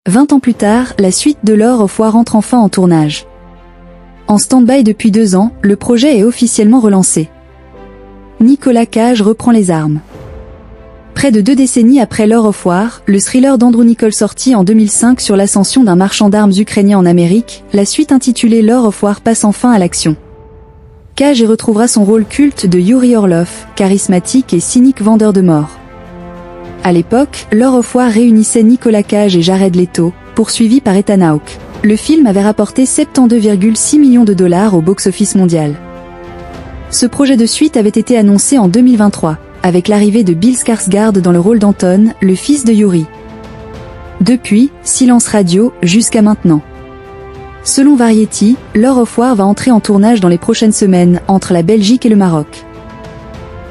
20 ans plus tard, la suite de Lord of War entre enfin en tournage. En stand-by depuis 2 ans, le projet est officiellement relancé. Nicolas Cage reprend les armes. Près de 2 décennies après Lord of War, le thriller d'Andrew Niccol sorti en 2005 sur l'ascension d'un marchand d'armes ukrainien en Amérique, la suite intitulée Lord of War passe enfin à l'action. Cage y retrouvera son rôle culte de Yuri Orlov, charismatique et cynique vendeur de mort. À l'époque, Lord of War réunissait Nicolas Cage et Jared Leto, poursuivis par Ethan Hawke. Le film avait rapporté 72,6 millions de dollars au box-office mondial. Ce projet de suite avait été annoncé en 2023, avec l'arrivée de Bill Skarsgård dans le rôle d'Anton, le fils de Yuri. Depuis, silence radio, jusqu'à maintenant. Selon Variety, Lord of War va entrer en tournage dans les prochaines semaines, entre la Belgique et le Maroc.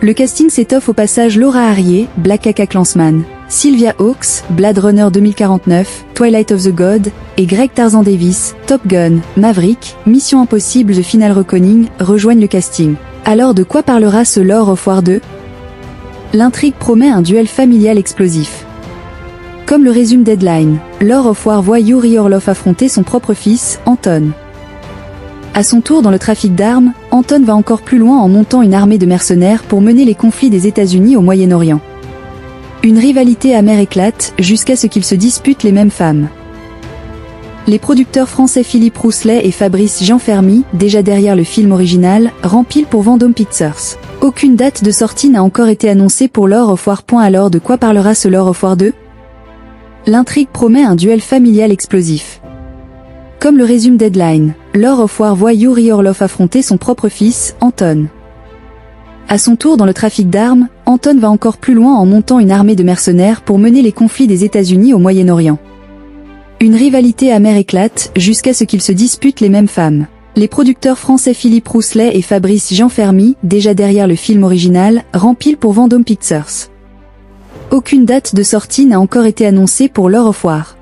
Le casting s'étoffe au passage Laura Harrier, Black Hawk Clansman, Sylvia Hawkes, Blade Runner 2049, Twilight of the God, et Greg Tarzan Davis, Top Gun, Maverick, Mission Impossible The Final Reckoning, rejoignent le casting. Alors de quoi parlera ce Lord of War 2 ? L'intrigue promet un duel familial explosif. Comme le résume Deadline, Lord of War voit Yuri Orlov affronter son propre fils, Anton. À son tour dans le trafic d'armes, Anton va encore plus loin en montant une armée de mercenaires pour mener les conflits des États-Unis au Moyen-Orient. Une rivalité amère éclate, jusqu'à ce qu'ils se disputent les mêmes femmes. Les producteurs français Philippe Rousselet et Fabrice Jean-Fermy, déjà derrière le film original, rempilent pour Vendôme Pictures. Aucune date de sortie n'a encore été annoncée pour Lord of War. Alors de quoi parlera ce Lord of War 2 ? L'intrigue promet un duel familial explosif. Comme le résume Deadline, Lord of War voit Yuri Orlov affronter son propre fils, Anton. À son tour dans le trafic d'armes, Anton va encore plus loin en montant une armée de mercenaires pour mener les conflits des États-Unis au Moyen-Orient. Une rivalité amère éclate, jusqu'à ce qu'ils se disputent les mêmes femmes. Les producteurs français Philippe Rousselet et Fabrice Jean-Fermy, déjà derrière le film original, rempilent pour Vendôme Pictures. Aucune date de sortie n'a encore été annoncée pour Lord of War.